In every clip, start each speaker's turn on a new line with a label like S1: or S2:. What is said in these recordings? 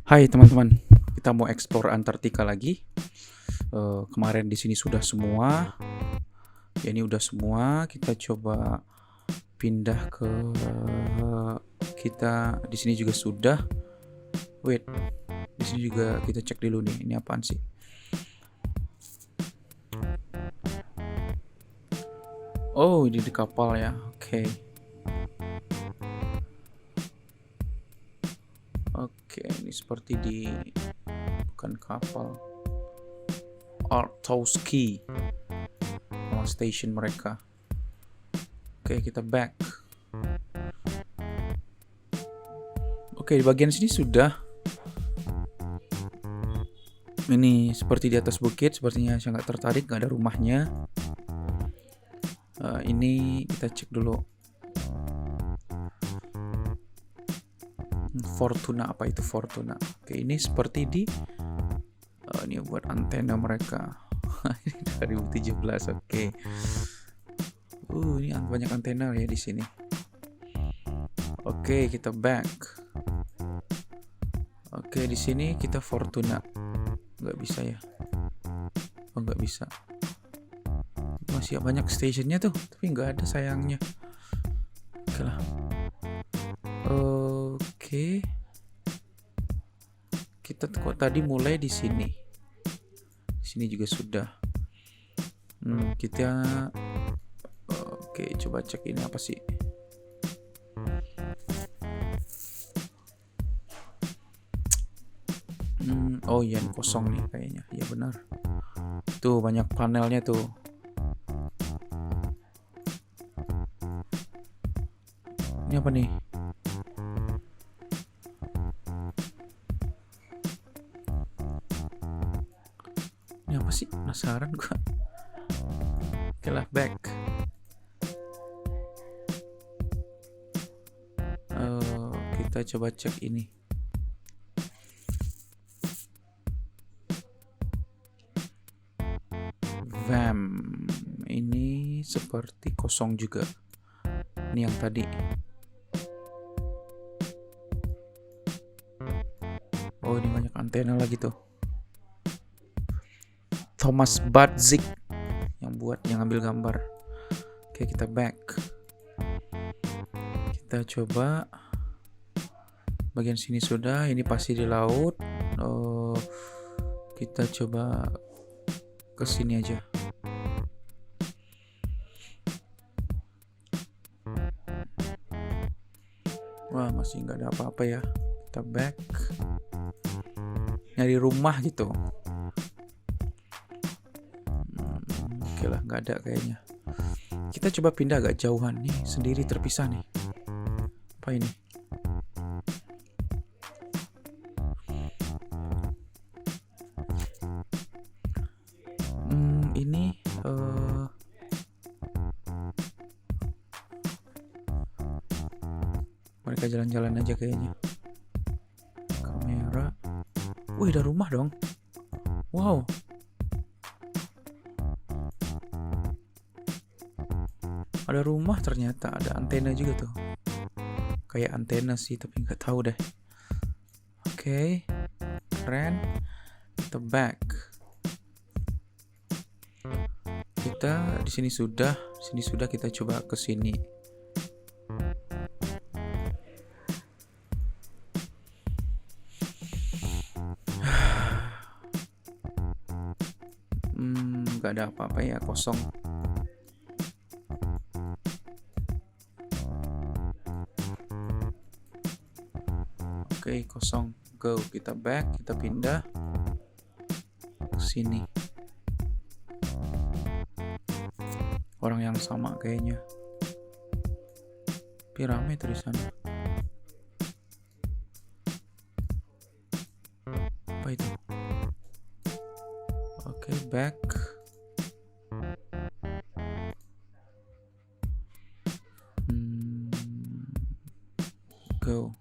S1: Hai teman-teman, kita mau explore Antartika lagi. Kemarin di sini sudah semua, ya ini udah semua. Kita coba pindah ke kita di sini juga sudah. Wait, di sini juga kita cek dulu nih. Ini apaan sih? Oh, ini di kapal ya. Oke, ini seperti di bukan kapal. Arctowski, nama station mereka. Oke, kita back. Oke, di bagian sini sudah. Ini seperti di atas bukit, sepertinya saya nggak tertarik, nggak ada rumahnya. Ini kita cek dulu. Fortuna, apa itu Fortuna? Oke, ini seperti di ini buat antena mereka. 2017, oke. Ini banyak antena ya di sini. Oke, kita back. Oke, di sini kita Fortuna. Nggak bisa ya? Oh, nggak bisa. Masih banyak stationnya tuh, tapi nggak ada sayangnya. Oke lah. Oke. Kita kok tadi mulai di sini. Di sini juga sudah. Kita oke, coba cek ini apa sih? Oh iya, kosong nih kayaknya. Ya benar. Tuh banyak panelnya tuh. Ini apa nih? Ini apa sih? Penasaran gua. Oke lah, back. Kita coba cek ini. VAM. Ini seperti kosong juga. Ini yang tadi. Oh, ini banyak antena lagi tuh. Thomas Badzik yang ambil gambar. Oke, kita back. Kita coba bagian sini sudah. Ini pasti di laut. Kita coba ke sini aja. Wah, masih nggak ada apa-apa ya. Kita back. Nyari rumah gitu. Oke lah, nggak ada kayaknya. Kita coba pindah agak jauhan nih, sendiri terpisah nih. Apa ini? Ini mereka jalan-jalan aja kayaknya. Kamera. Wih, ada rumah dong. Wow. Ada rumah ternyata, ada antena juga tuh. Kayak antena sih, tapi nggak tahu deh. Oke, keren. Kita back. Kita di sini sudah kita coba ke sini. Nggak ada apa-apa ya, kosong. Oke, kosong. Go, kita back, kita pindah ke sini. Orang yang sama kayaknya. Tapi rame tuh di sana. Apa itu? Oke, back. Go.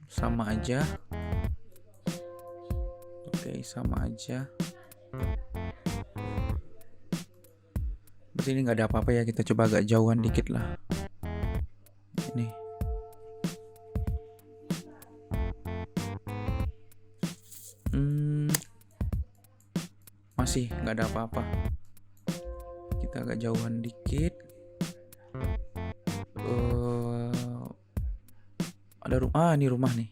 S1: Sama aja. Oke, sama aja. Berarti ini nggak ada apa-apa ya. Kita coba agak jauhan dikit lah. Nih. Masih nggak ada apa-apa. Kita agak jauhan dikit. Ada rumah. Ini rumah nih.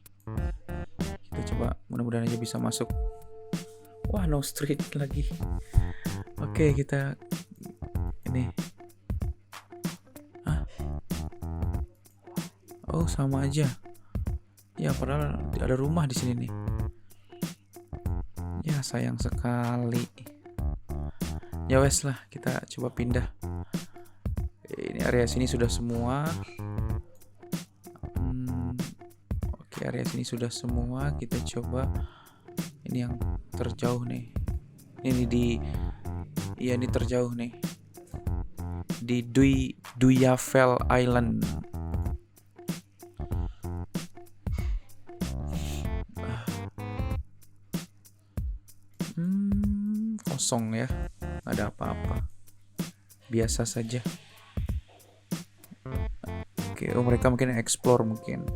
S1: Kita coba, mudah-mudahan aja bisa masuk. Wah, no street lagi. Oke, kita ini. Oh, sama aja. Ya, padahal ada rumah di sini nih. Ya, sayang sekali. Ya wes lah, kita coba pindah. Ini area sini sudah semua. Oke, area sini sudah semua. Kita coba ini yang terjauh nih. Ini terjauh nih. Di Duyafel Island. Kosong ya, nggak ada apa-apa, biasa saja. Oke, mereka mungkin explore mungkin.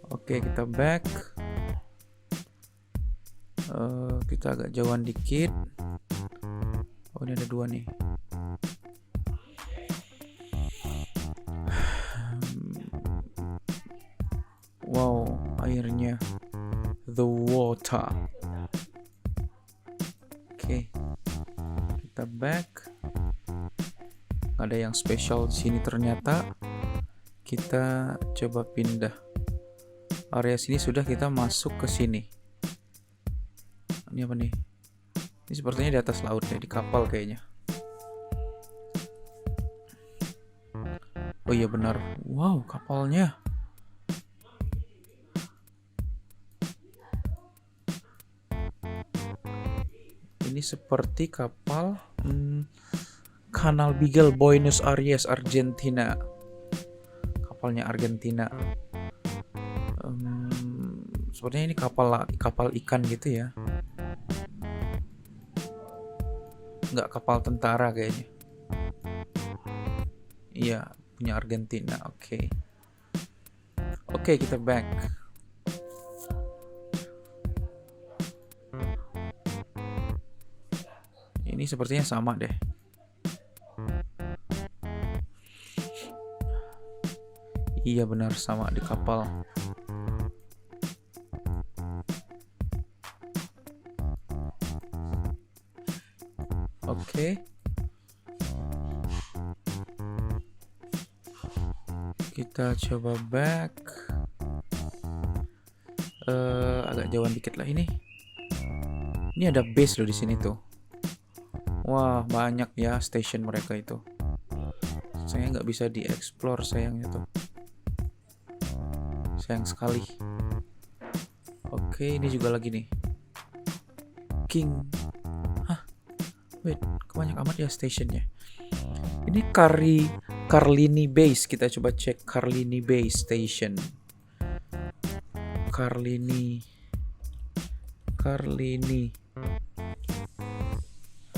S1: Oke, kita back. Kita agak jauhan dikit. Oh, ini ada 2 nih. Wow, airnya, the water. Oke, kita back. Gak ada yang spesial di sini ternyata. Kita coba pindah. Area sini sudah, kita masuk ke sini. Ini apa nih? Ini sepertinya di atas laut ya, di kapal kayaknya. Oh iya benar. Wow, kapalnya. Ini seperti kapal Canal Beagle, Buenos Aires, Argentina. Kapalnya Argentina. Sepertinya ini kapal ikan gitu ya. Nggak kapal tentara kayaknya. Iya, punya Argentina. Oke, kita back. Ini sepertinya sama deh. Iya benar, sama di kapal. Oke. Kita coba back. Agak jauhan dikit lah ini. Ini ada base loh di sini tuh. Wah, banyak ya station mereka itu. Saya nggak bisa dieksplor sayangnya tuh. Sayang sekali. Oke, ini juga lagi nih. King. Wait, kebanyak amat ya stationnya. Ini Carlini Base. Kita coba cek Carlini Base Station. Carlini.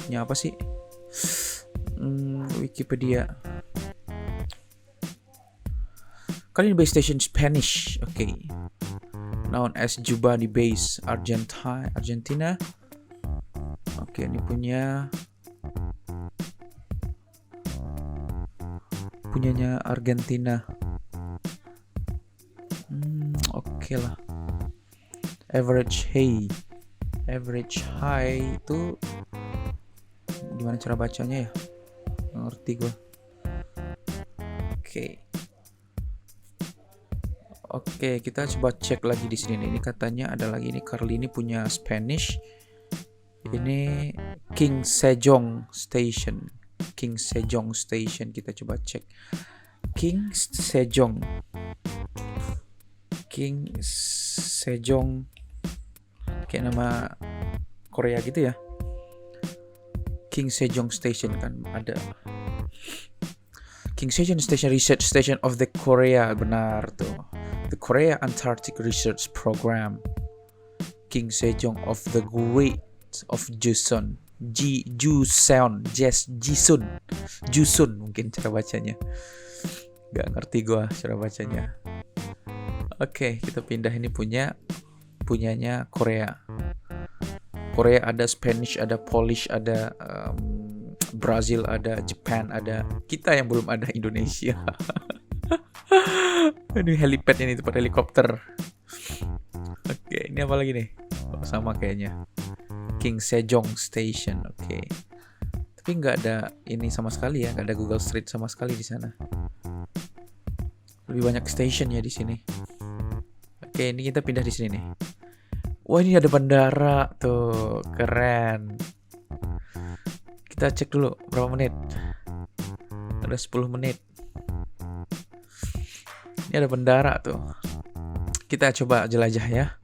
S1: Ini apa sih? Wikipedia. Carlini Base Station Spanish. Oke. Known as Jubani Base, Argentina. Oke, ini punyanya Argentina. Oke lah. Average high itu gimana cara bacanya ya? Nggak ngerti gue. Oke, kita coba cek lagi di sini. Ini katanya ada lagi, ini Carlini punya Spanish. Ini King Sejong Station. Kita coba cek. King Sejong. Kayak nama Korea gitu ya. King Sejong Station kan ada. King Sejong Station Research Station of the Korea, benar tuh. The Korea Antarctic Research Program. King Sejong of the Great of Joseon. Jusun mungkin cara bacanya. Gak ngerti gua cara bacanya. Oke, kita pindah. Ini punyanya Korea. Korea ada Spanish, ada Polish, ada Brazil, ada Japan, ada kita yang belum ada Indonesia. Ini helipad ini, tempat helikopter. Oke, ini apa lagi nih? Oh, sama kayaknya. King Sejong Station. Oke. Tapi nggak ada ini sama sekali ya, nggak ada Google Street sama sekali di sana. Lebih banyak station ya di sini. Oke, ini kita pindah di sini nih. Wah, ini ada bandara tuh, keren. Kita cek dulu berapa menit. Ada 10 menit. Ini ada bandara tuh. Kita coba jelajah ya.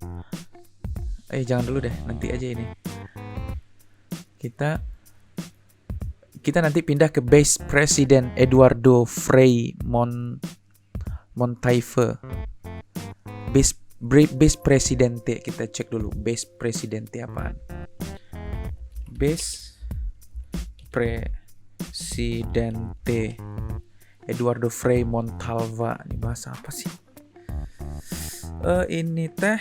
S1: Jangan dulu deh, nanti aja ini. Kita nanti pindah ke base Presiden Eduardo Frei Montalva. Base Presidente, kita cek dulu base Presidente apaan. Base Presidente Eduardo Frei Montalva. Ini bahasa apa sih? Ini teh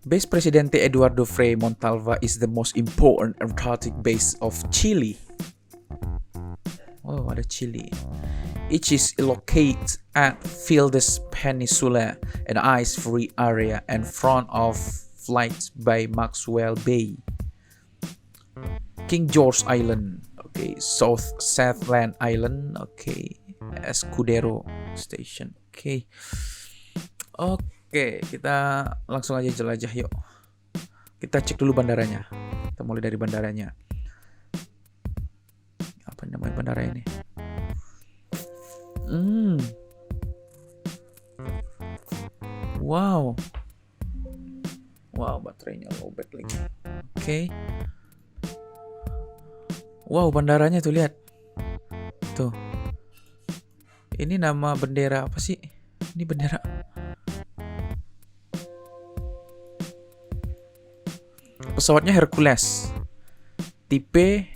S1: Base Presidente Eduardo Frei Montalva is the most important Antarctic base of Chile. Oh, ada Chile. It is located at Fildes Peninsula, an ice-free area in front of flights by Maxwell Bay. King George Island, okay. South Shetland Island, okay. Escudero Station, okay. Oke, kita langsung aja jelajah yuk. Kita cek dulu bandaranya. Kita mulai dari bandaranya. Apa namanya bandara ini? Wow, baterainya lowbat lagi. Oke. Wow, bandaranya tuh, lihat. Tuh. Ini nama bendera apa sih? Ini bendera. Pesawatnya Hercules. Tipe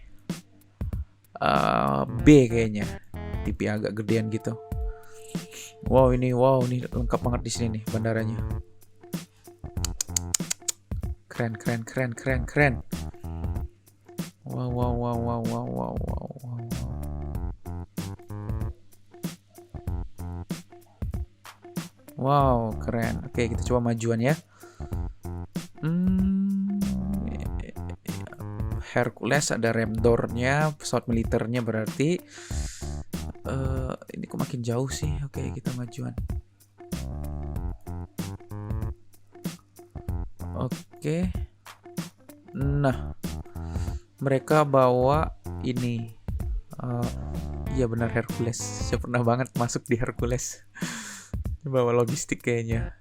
S1: B kayaknya. Tipe agak gedean gitu. Wow, ini lengkap banget di sini nih bandaranya. Keren. Wow. Wow, keren. Oke, kita coba majuan ya. Hercules ada rem door-nya, pesawat militernya berarti. Ini kok makin jauh sih. Oke, kita majuan. Oke. Nah, mereka bawa ini. Iya benar, Hercules. Saya pernah banget masuk di Hercules. Bawa logistik kayaknya.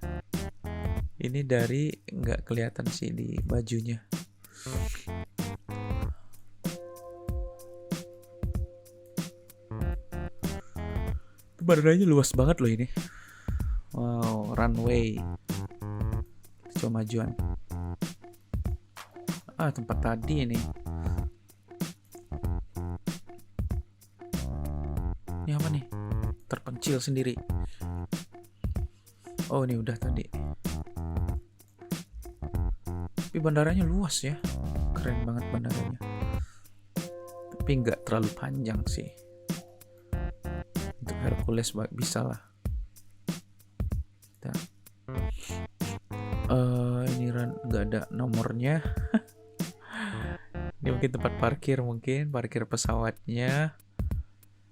S1: Ini dari nggak kelihatan sih di bajunya. Bandaranya luas banget loh ini. Wow, runway. Kita coba majuan. Tempat tadi ini. Ini apa nih? Terpencil sendiri. Oh, ini udah tadi. Tapi bandaranya luas ya. Keren banget bandaranya. Tapi nggak terlalu panjang sih. Untuk Hercules bisa lah. Ini nggak ada nomornya. Ini mungkin tempat parkir pesawatnya.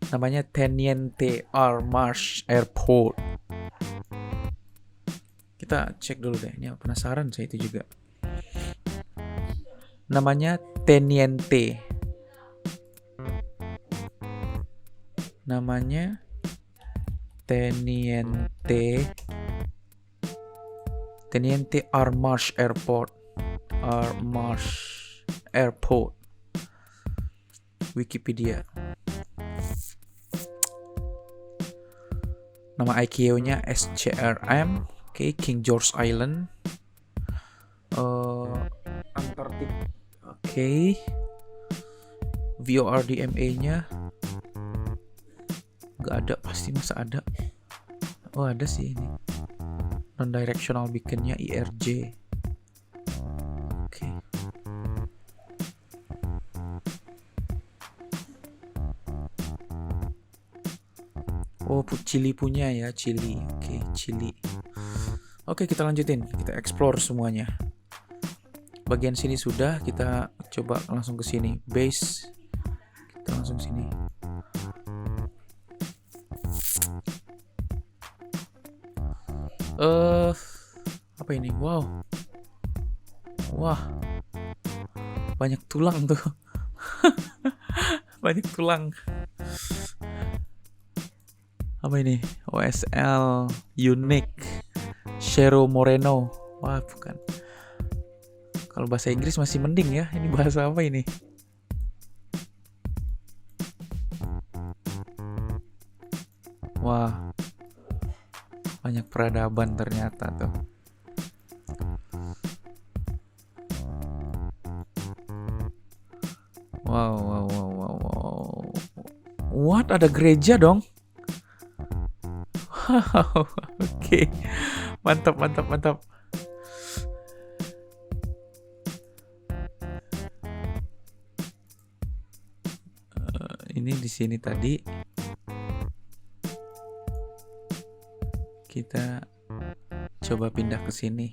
S1: Namanya Teniente R. Marsh Airport. Kita cek dulu deh. Ini penasaran saya itu juga. Namanya Teniente. Teniente R. Marsh Airport. Wikipedia. Nama ICAO-nya SCRM. Oke, King George Island. Antartik. Oke. VORDMA-nya nggak ada, pasti masa ada. Oh ada sih ini. Non-directional beacon-nya IRJ. Oke. Oh, Chili punya ya, Chili. Oke, Chili. Oke, kita lanjutin. Kita explore semuanya. Bagian sini sudah, kita coba langsung ke sini. Base. Kita langsung sini. Apa ini? Wow. Wah. Banyak tulang tuh. Banyak tulang. Apa ini? OSL Unique Shero Moreno. Wah, bukan. Kalau bahasa Inggris masih mending ya. Ini bahasa apa ini? Wah. Banyak peradaban ternyata tuh. Wow. What? Ada gereja dong? Wow. Oke. Mantap. Ini di sini tadi kita coba pindah ke sini.